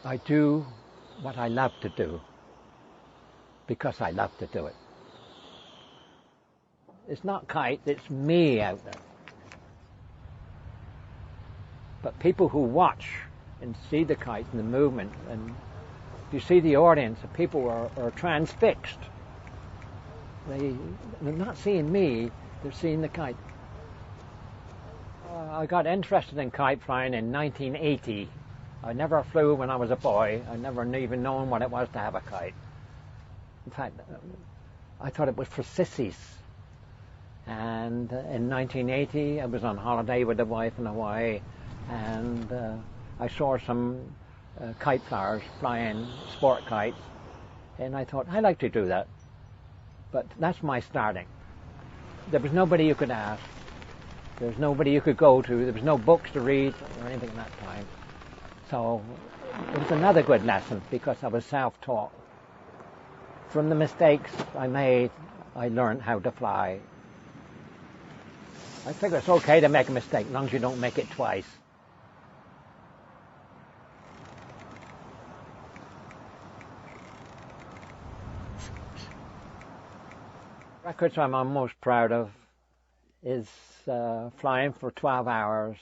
I do what I love to do because I love to do it. It's not kite, it's me out there. But people who watch and see the kite and the movement, and you see the audience, the people are transfixed. They're not seeing me, they're seeing the kite. I got interested in kite flying in 1980. I never flew when I was a boy. I never even known what it was to have a kite. In fact, I thought it was for sissies. And in 1980, I was on holiday with the wife in Hawaii, and I saw some kite flyers flying sport kites, and I thought, I'd like to do that. But that's my starting. There was nobody you could ask. There was nobody you could go to. There was no books to read or anything at that time. So it was another good lesson because I was self-taught. From the mistakes I made, I learned how to fly. I figure it's okay to make a mistake as long as you don't make it twice. Records I'm most proud of is flying for 12 hours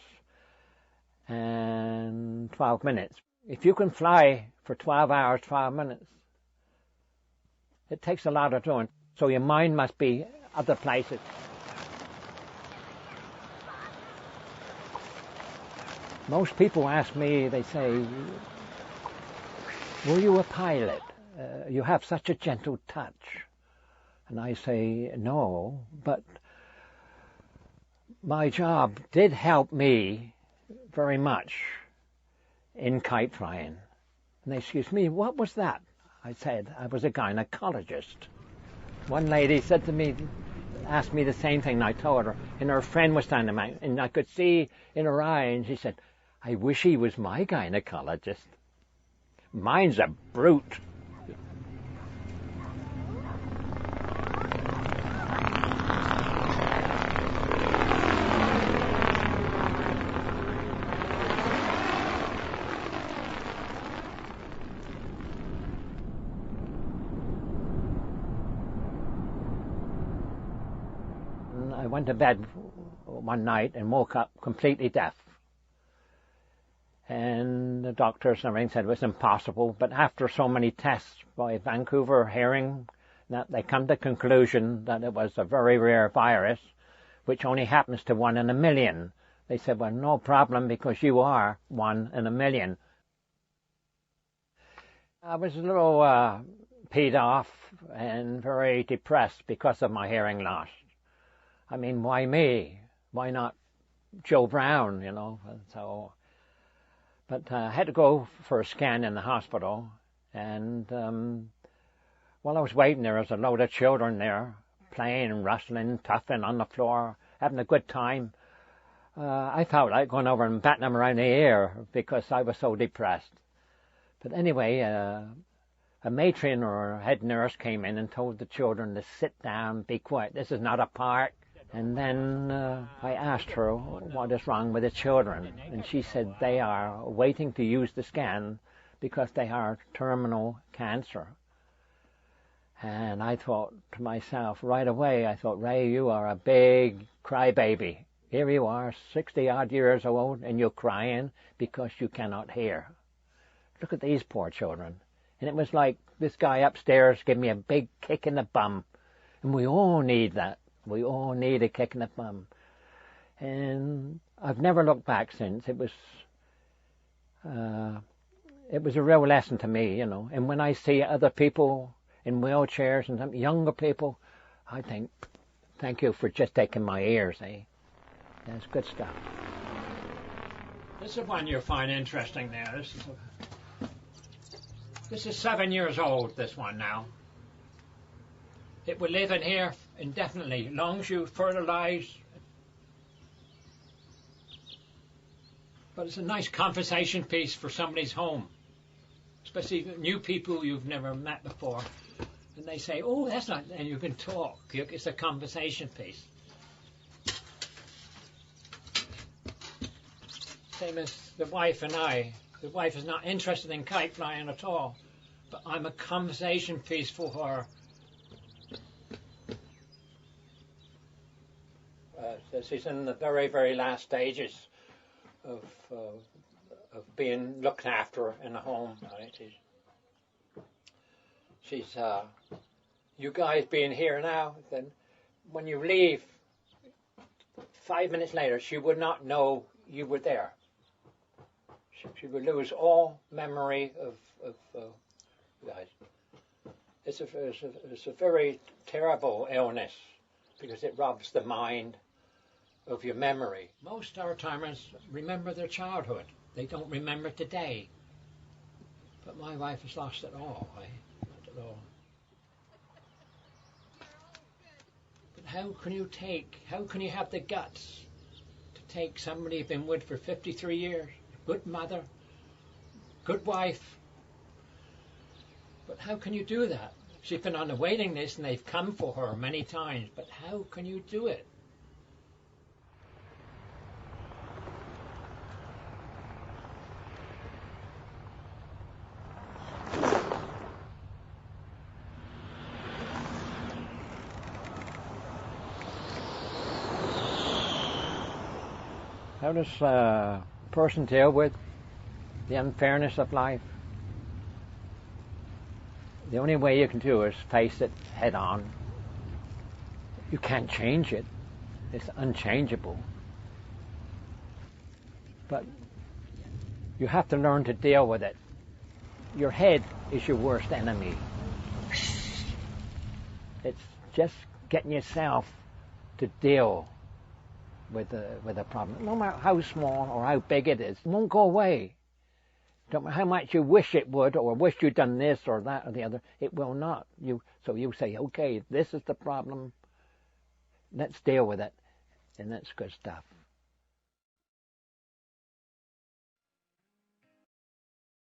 and 12 minutes. If you can fly for 12 hours, 12 minutes, it takes a lot of doing. So your mind must be other places. Most people ask me, they say, were you a pilot? You have such a gentle touch. And I say, no, but my job did help me very much in kite flying. And they excuse me, what was that? I said, I was a gynecologist. One lady said to me, asked me the same thing, and I told her, and her friend was standing there, and I could see in her eye, and she said, I wish he was my gynecologist. Mine's a brute. I went to bed one night and woke up completely deaf. And the doctors and everything said it was impossible, but after so many tests by Vancouver hearing, that they come to the conclusion that it was a very rare virus, which only happens to 1 in a million. They said, well, no problem, because you are 1 in a million. I was a little peed off and very depressed because of my hearing loss. I mean, why me? Why not Joe Brown, you know? So, but I had to go for a scan in the hospital, and while I was waiting there was a load of children there, playing and wrestling, toughing on the floor, having a good time. I felt like going over and batting them around the ear because I was so depressed. But anyway, a matron or a head nurse came in and told the children to sit down, be quiet. This is not a park. And then I asked her what is wrong with the children, and she said they are waiting to use the scan because they are terminal cancer. And I thought to myself right away, I thought, Ray, you are a big crybaby. Here you are, 60-odd years old, and you're crying because you cannot hear. Look at these poor children. And it was like this guy upstairs gave me a big kick in the bum. And we all need that. We all need a kick in the bum. And I've never looked back since. It was a real lesson to me, you know. And when I see other people in wheelchairs and some younger people, I think, thank you for just taking my ears, eh? That's good stuff. This is one you'll find interesting there. This is 7 years old, this one now. It will live in here indefinitely, as long as you fertilize. But it's a nice conversation piece for somebody's home, especially new people you've never met before. And they say, oh, that's not, and you can talk. It's a conversation piece. Same as the wife and I. The wife is not interested in kite flying at all, but I'm a conversation piece for her. She's in the very, very last stages of being looked after in a home. Right? She's you guys being here now, then when you leave, 5 minutes later, she would not know you were there. She would lose all memory of you guys. It's a very terrible illness because it robs the mind of your memory. Most our-timers remember their childhood. They don't remember today. But my wife has lost it all. Not at all. But how can you have the guts to take somebody you've been with for 53 years, good mother, good wife, but how can you do that? She's been on the waiting list and they've come for her many times, but how can you do it? How does a person deal with the unfairness of life? The only way you can do it is face it head on. You can't change it. It's unchangeable. But you have to learn to deal with it. Your head is your worst enemy. It's just getting yourself to deal with a problem. No matter how small or how big it is, it won't go away. No matter how much you wish it would, or wish you'd done this or that or the other, it will not. So you say, okay, this is the problem. Let's deal with it. And that's good stuff.